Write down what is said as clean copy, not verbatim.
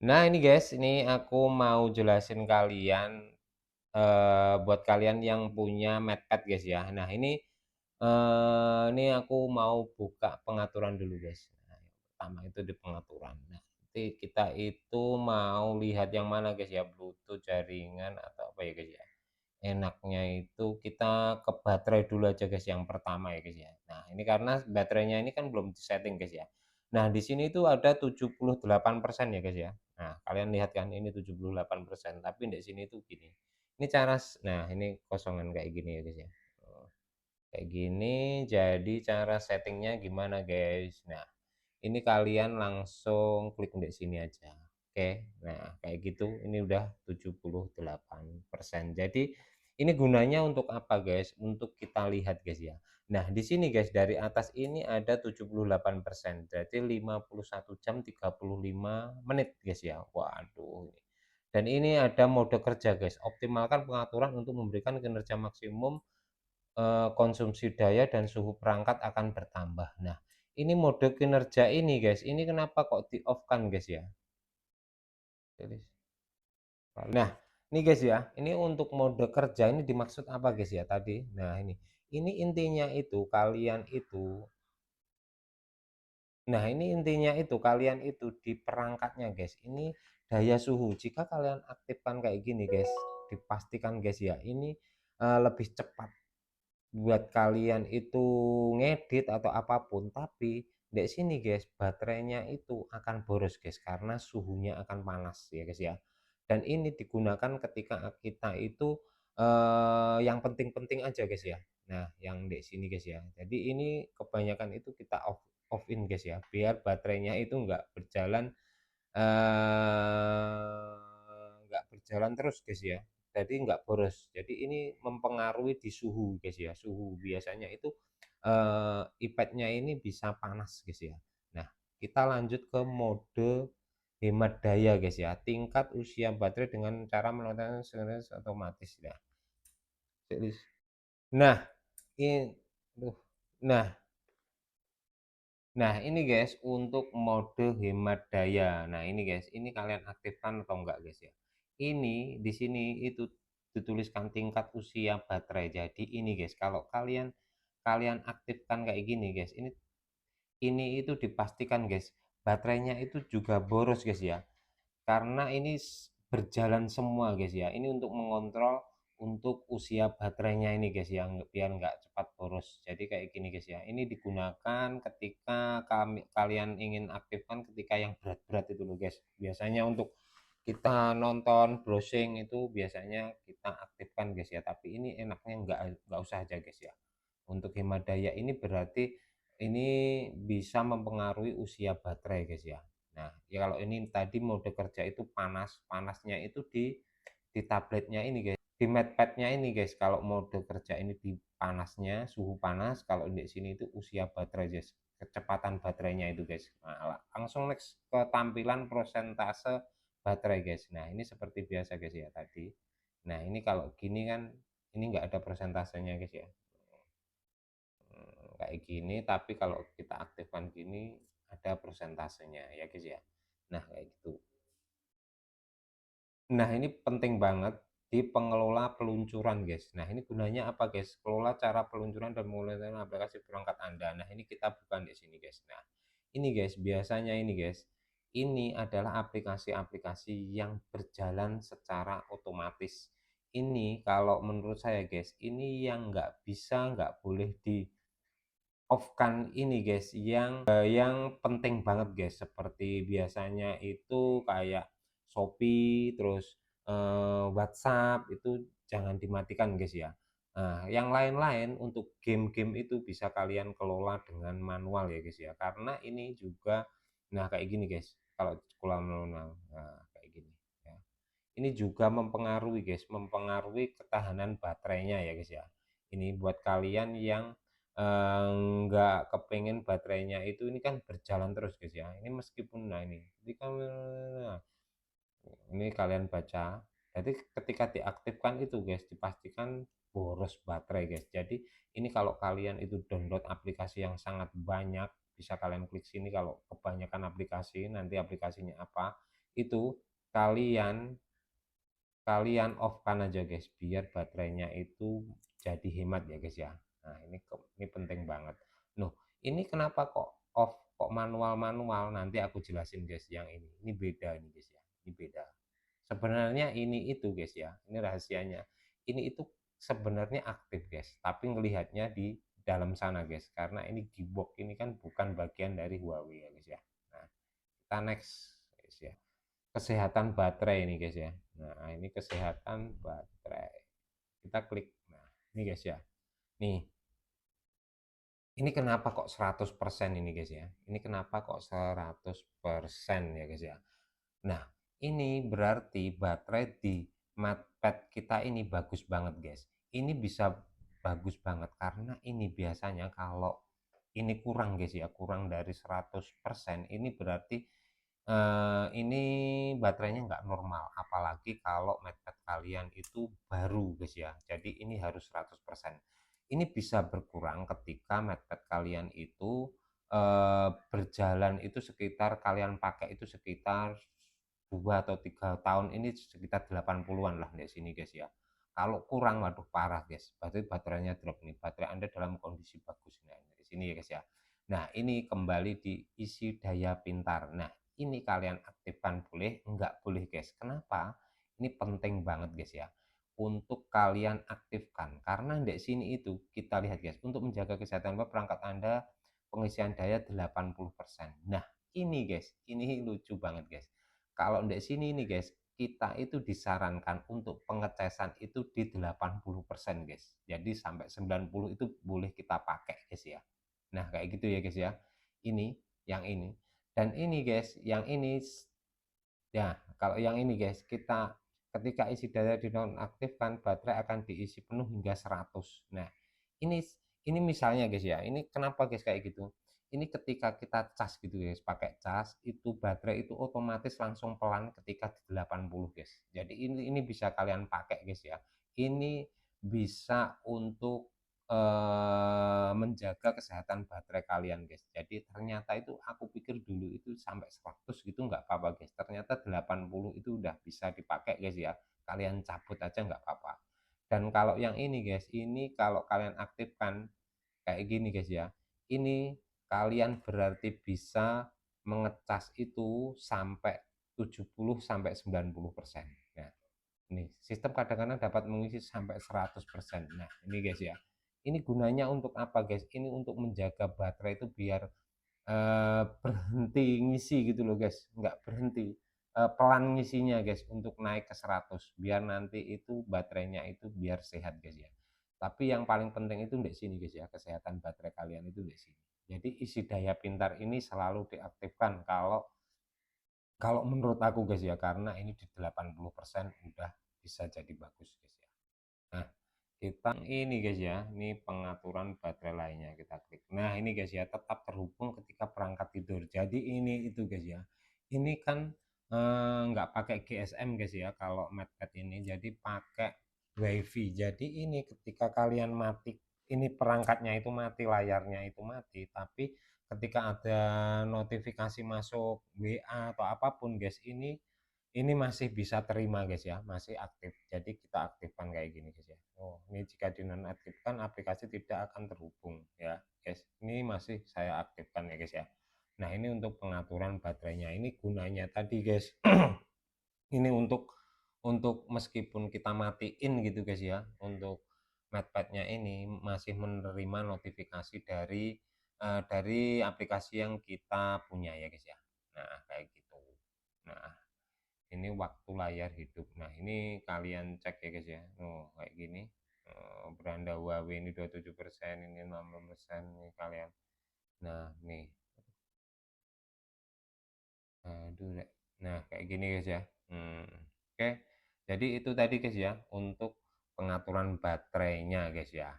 Nah ini guys, ini aku mau jelasin kalian, buat kalian yang punya MadPad guys ya. Nah ini aku mau buka pengaturan dulu guys. Nah yang pertama itu di pengaturan. Nah nanti kita itu mau lihat yang mana guys ya, Bluetooth, jaringan, atau apa ya guys ya. Enaknya itu kita ke baterai dulu aja guys yang pertama ya guys ya. Nah ini karena baterainya ini kan belum di-setting guys ya. Nah di sini itu ada 78% ya guys ya. Nah kalian lihat kan ini 78%, tapi di sini tuh gini. Ini cara nah ini kosongan kayak gini ya guys ya. Oh, kayak gini, jadi cara settingnya gimana guys. Nah ini kalian langsung klik di sini aja. Oke, nah kayak gitu ini udah 78%. Jadi ini gunanya untuk apa guys? Untuk kita lihat guys ya. Nah di sini guys, dari atas ini ada 78%, berarti 51 jam 35 menit guys ya. Waduh. Dan ini ada mode kerja guys, optimalkan pengaturan untuk memberikan kinerja maksimum, konsumsi daya dan suhu perangkat akan bertambah. Nah, ini mode kinerja ini guys, ini kenapa kok di-off kan guys ya. Nah, ini guys ya, ini untuk mode kerja ini dimaksud apa guys ya tadi? Nah ini intinya itu kalian itu, nah ini intinya itu kalian itu di perangkatnya guys, ini daya suhu. Jika kalian aktifkan kayak gini guys, dipastikan guys ya, ini lebih cepat buat kalian itu ngedit atau apapun, tapi di sini guys baterainya itu akan boros guys karena suhunya akan panas ya guys ya. Dan ini digunakan ketika kita itu yang penting-penting aja guys ya. Nah yang di sini guys ya, jadi ini kebanyakan itu kita off in guys ya, biar baterainya itu nggak berjalan terus guys ya, jadi nggak boros. Jadi ini mempengaruhi di suhu guys ya, suhu biasanya itu iPad-nya ini bisa panas guys ya. Nah kita lanjut ke mode hemat daya guys ya, tingkat usia baterai dengan cara melakukan sinkronis otomatis ya. Nah ini nah Nah, ini guys untuk mode hemat daya. Nah, ini guys, ini kalian aktifkan atau enggak guys ya. Ini di sini itu dituliskan tingkat usia baterai. Jadi ini guys, kalau kalian kalian aktifkan kayak gini guys, ini itu dipastikan guys, baterainya itu juga boros guys ya. Karena ini berjalan semua guys ya. Ini untuk mengontrol untuk usia baterainya ini guys ya, biar nggak cepat boros. Jadi kayak gini guys ya. Ini digunakan ketika kalian ingin aktifkan ketika yang berat-berat itu loh guys. Biasanya untuk kita nonton browsing itu biasanya kita aktifkan guys ya. Tapi ini enaknya nggak usah aja guys ya. Untuk hemat daya ini berarti ini bisa mempengaruhi usia baterai guys ya. Nah, ya kalau ini tadi mode kerja itu panas, panasnya itu di tabletnya ini guys, di MadPad-nya ini guys. Kalau mode kerja ini di panasnya, suhu panas, kalau di sini itu usia baterai guys, kecepatan baterainya itu guys. Nah, langsung next ke tampilan prosentase baterai guys. Nah, ini seperti biasa guys ya tadi. Nah, ini kalau gini kan ini enggak ada persentasenya guys ya. Kayak gini, tapi kalau kita aktifkan gini ada persentasenya ya guys ya. Nah kayak gitu. Nah ini penting banget di pengelola peluncuran guys. Nah ini gunanya apa guys? Kelola cara peluncuran dan penggunaan aplikasi perangkat Anda. Nah ini kita bukan di sini guys. Nah ini guys, biasanya ini guys, ini adalah aplikasi-aplikasi yang berjalan secara otomatis. Ini kalau menurut saya guys, ini yang nggak boleh di off kan ini guys, yang penting banget guys, seperti biasanya itu kayak Shopee, terus WhatsApp itu jangan dimatikan guys ya. Nah, yang lain-lain untuk game-game itu bisa kalian kelola dengan manual ya guys ya. Karena ini juga, nah kayak gini guys, kalau kelola manual, nah kayak gini ya. Ini juga mempengaruhi guys, mempengaruhi ketahanan baterainya ya guys ya. Ini buat kalian yang nggak kepengen baterainya itu ini kan berjalan terus guys ya. Ini meskipun nah ini kan nah, ini kalian baca. Jadi ketika diaktifkan itu guys, dipastikan boros baterai guys. Jadi ini kalau kalian itu download aplikasi yang sangat banyak, bisa kalian klik sini. Kalau kebanyakan aplikasi, nanti aplikasinya apa itu kalian kalian off-kan aja guys, biar baterainya itu jadi hemat ya guys ya. Nah ini penting banget. Loh, ini kenapa kok off, kok manual-manual? Nanti aku jelasin guys yang ini beda ini guys ya, ini beda. Sebenarnya ini itu guys ya, ini rahasianya. Ini itu sebenarnya aktif guys, tapi ngelihatnya di dalam sana guys, karena ini gibok ini kan bukan bagian dari Huawei ya guys ya. Nah, kita next guys ya. Kesehatan baterai ini guys ya. Nah, ini kesehatan baterai. Kita klik. Nah, ini guys ya. Nih, ini kenapa kok 100% ini guys ya. Ini kenapa kok 100% ya guys ya. Nah, ini berarti baterai di MatePad kita ini bagus banget guys. Ini bisa bagus banget karena ini biasanya kalau ini kurang guys ya, kurang dari 100%, ini berarti ini baterainya nggak normal, apalagi kalau MatePad kalian itu baru guys ya. Jadi ini harus 100%. Ini bisa berkurang ketika MatePad kalian itu berjalan itu sekitar, kalian pakai itu sekitar 2 atau 3 tahun, ini sekitar 80-an lah di sini guys ya. Kalau kurang, waduh parah guys, berarti baterainya drop nih, baterai Anda dalam kondisi bagus. Nah, di sini ya guys ya. Nah, ini kembali diisi daya pintar. Nah, ini kalian aktifkan boleh, enggak boleh guys. Kenapa? Ini penting banget guys ya. Untuk kalian aktifkan, karena di sini itu kita lihat guys, untuk menjaga kesehatan perangkat Anda, pengisian daya 80%. Nah, ini guys, ini lucu banget guys. Kalau di sini nih guys, kita itu disarankan untuk pengecasan itu di 80% guys. Jadi sampai 90 itu boleh kita pakai guys ya. Nah, kayak gitu ya guys ya. Ini, yang ini. Dan ini guys, yang ini, ya kalau yang ini guys, kita ketika isi daya dinonaktifkan, baterai akan diisi penuh hingga 100. Nah, ini ini misalnya guys ya, ini kenapa guys kayak gitu? Ini ketika kita cas gitu guys, pakai cas, itu baterai itu otomatis langsung pelan ketika di 80 guys. Jadi ini bisa kalian pakai guys ya. Ini bisa untuk menjaga kesehatan baterai kalian guys. Jadi ternyata itu aku pikir dulu itu sampai 100 gitu nggak apa-apa guys. Ternyata 80 itu udah bisa dipakai guys ya. Kalian cabut aja nggak apa-apa. Dan kalau yang ini guys, ini kalau kalian aktifkan kayak gini guys ya. Ini kalian berarti bisa mengecas itu sampai 70 sampai 90%. Nah, ini sistem kadang-kadang dapat mengisi sampai 100%. Nah, ini guys ya. Ini gunanya untuk apa guys? Ini untuk menjaga baterai itu biar berhenti ngisi gitu loh guys, nggak berhenti, pelan ngisinya guys untuk naik ke 100, biar nanti itu baterainya itu biar sehat guys ya. Tapi yang paling penting itu di sini guys ya, kesehatan baterai kalian itu di sini. Jadi isi daya pintar ini selalu diaktifkan kalau kalau menurut aku guys ya, karena ini di 80% udah bisa jadi bagus guys ya. Nah, kita ini guys ya, ini pengaturan baterai lainnya kita klik. Nah, ini guys ya, tetap terhubung ketika perangkat tidur. Jadi ini itu guys ya. Ini kan nggak pakai GSM guys ya kalau MatePad ini, jadi pakai WiFi. Jadi ini ketika kalian mati, ini perangkatnya itu mati, layarnya itu mati, tapi ketika ada notifikasi masuk WA atau apapun guys, ini masih bisa terima guys ya, masih aktif. Jadi kita aktifkan kayak gini guys ya. Oh, ini jika dinonaktifkan aplikasi tidak akan terhubung ya guys. Ini masih saya aktifkan ya guys ya. Nah, ini untuk pengaturan baterainya. Ini gunanya tadi guys. Ini untuk meskipun kita matiin gitu guys ya, untuk MatePad-nya ini masih menerima notifikasi dari aplikasi yang kita punya ya guys ya. Nah, kayak gitu. Nah, ini waktu layar hidup. Nah, ini kalian cek ya guys ya. Oh, kayak gini. Beranda Huawei ini 27%, ini 60% nih kalian. Nah, nih. Aduh, nah kayak gini guys ya. Oke. Jadi itu tadi guys ya untuk pengaturan baterainya guys ya.